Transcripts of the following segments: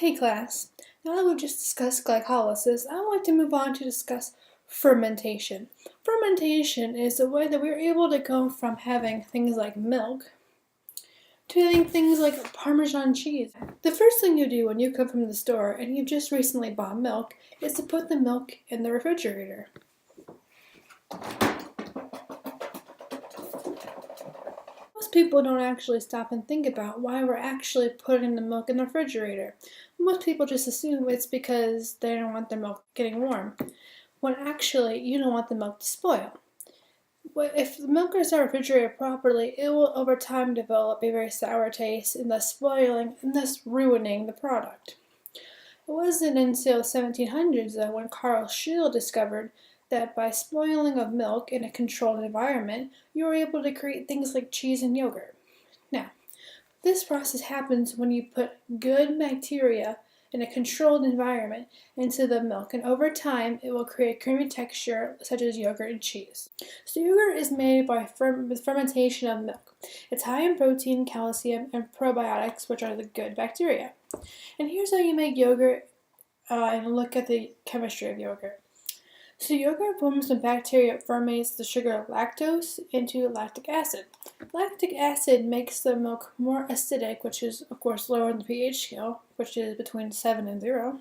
Hey class, now that we've just discussed glycolysis, I would like to move on to discuss fermentation. Fermentation is the way that we're able to go from having things like milk to having things like Parmesan cheese. The first thing you do when you come from the store and you've just recently bought milk is to put the milk in the refrigerator. Most people don't actually stop and think about why we're actually putting the milk in the refrigerator. Most people just assume it's because they don't want their milk getting warm, when actually you don't want the milk to spoil. But if the milk is not refrigerated properly, it will over time develop a very sour taste and thus spoiling and thus ruining the product. It wasn't until the 1700s though when Carl Scheele discovered that by spoiling of milk in a controlled environment, you were able to create things like cheese and yogurt. Now, this process happens when you put good bacteria in a controlled environment into the milk, and over time it will create creamy texture such as yogurt and cheese. So yogurt is made by fermentation of milk. It's high in protein, calcium, and probiotics, which are the good bacteria. And here's how you make yogurt and look at the chemistry of yogurt. So yogurt forms when bacteria ferments the sugar lactose into lactic acid. Lactic acid makes the milk more acidic, which is of course lower in the pH scale, which is between 7 and 0,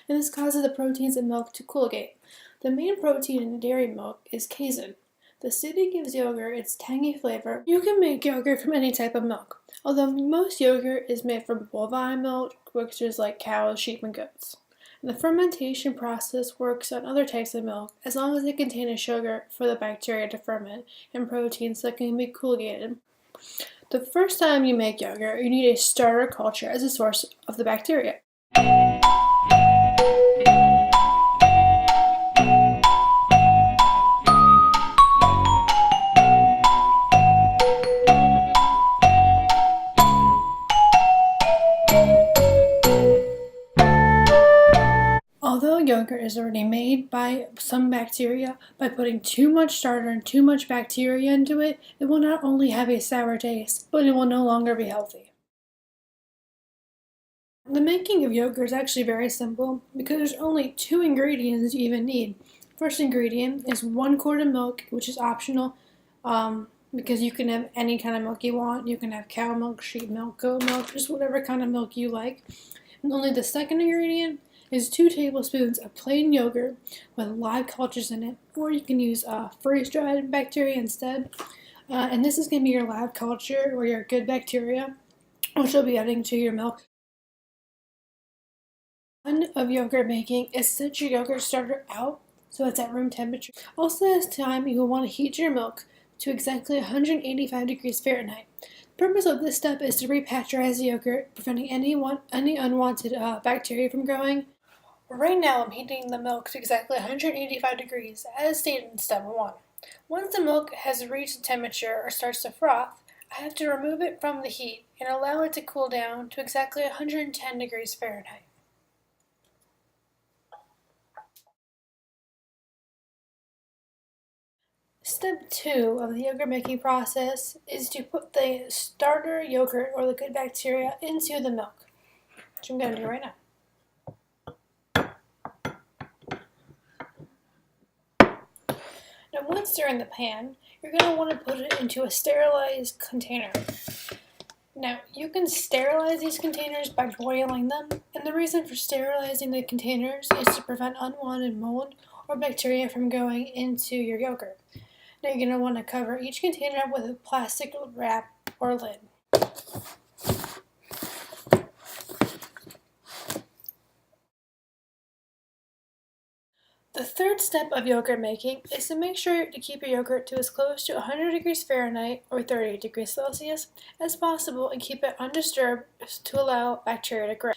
and this causes the proteins in milk to coagulate. The main protein in dairy milk is casein. The acidity gives yogurt its tangy flavor. You can make yogurt from any type of milk, although most yogurt is made from bovine milk, which is like cows, sheep, and goats. And the fermentation process works on other types of milk as long as they contain a sugar for the bacteria to ferment and proteins that can be coagulated. The first time you make yogurt, you need a starter culture as a source of the bacteria. Although yogurt is already made by some bacteria, by putting too much starter and too much bacteria into it, it will not only have a sour taste, but it will no longer be healthy. The making of yogurt is actually very simple because there's only 2 ingredients you even need. First ingredient is 1 quart of milk, which is optional because you can have any kind of milk you want. You can have cow milk, sheep milk, goat milk, just whatever kind of milk you like. And only the second ingredient is 2 tablespoons of plain yogurt with live cultures in it, or you can use freeze-dried bacteria instead. And this is going to be your live culture or your good bacteria, which you'll be adding to your milk. One of yogurt making is set your yogurt starter out so it's at room temperature. Also, this time you will want to heat your milk to exactly 185 degrees Fahrenheit. The purpose of this step is to repasteurize the yogurt, preventing any unwanted bacteria from growing. Right now I'm heating the milk to exactly 185 degrees, as stated in step 1. Once the milk has reached the temperature or starts to froth, I have to remove it from the heat and allow it to cool down to exactly 110 degrees Fahrenheit. Step 2 of the yogurt making process is to put the starter yogurt or the good bacteria into the milk, which I'm going to do right now. Now once they're in the pan, you're going to want to put it into a sterilized container. Now you can sterilize these containers by boiling them, and the reason for sterilizing the containers is to prevent unwanted mold or bacteria from going into your yogurt. Now you're going to want to cover each container with a plastic wrap or lid. The third step of yogurt making is to make sure to keep your yogurt to as close to 100 degrees Fahrenheit or 38 degrees Celsius as possible and keep it undisturbed to allow bacteria to grow.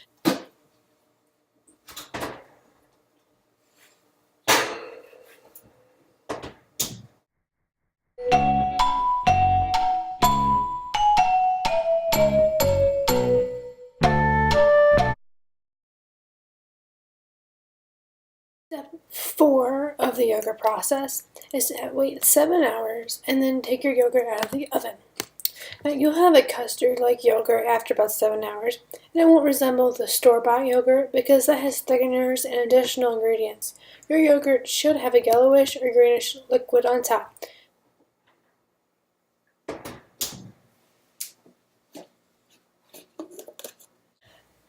Step 4 of the yogurt process is to wait 7 hours and then take your yogurt out of the oven. Now, you'll have a custard like yogurt after about 7 hours, and it won't resemble the store-bought yogurt because that has thickeners and additional ingredients. Your yogurt should have a yellowish or greenish liquid on top.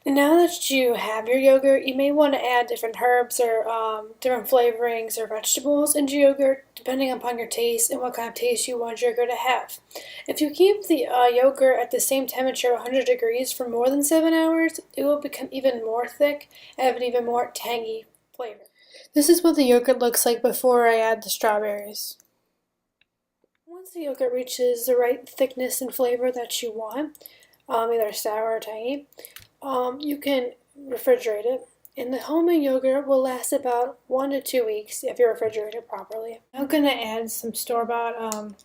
Now that you have your yogurt, you may want to add different herbs or different flavorings or vegetables into yogurt, depending upon your taste and what kind of taste you want your yogurt to have. If you keep the yogurt at the same temperature, 100 degrees, for more than 7 hours, it will become even more thick and have an even more tangy flavor. This is what the yogurt looks like before I add the strawberries. Once the yogurt reaches the right thickness and flavor that you want, either sour or tangy, you can refrigerate it. And the homemade yogurt will last about 1 to 2 weeks if you refrigerate it properly. I'm going to add some store-bought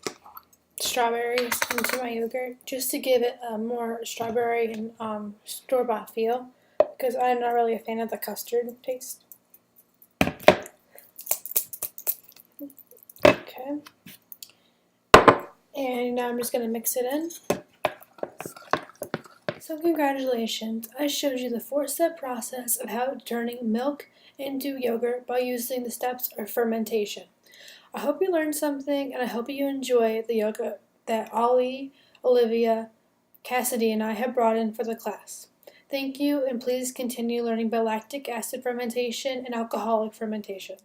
strawberries into my yogurt just to give it a more strawberry and store-bought feel because I'm not really a fan of the custard taste. Okay. And now I'm just going to mix it in. So congratulations, I showed you the 4-step process of how turning milk into yogurt by using the steps of fermentation. I hope you learned something and I hope you enjoy the yogurt that Ollie, Olivia, Cassidy, and I have brought in for the class. Thank you, and please continue learning about lactic acid fermentation and alcoholic fermentation.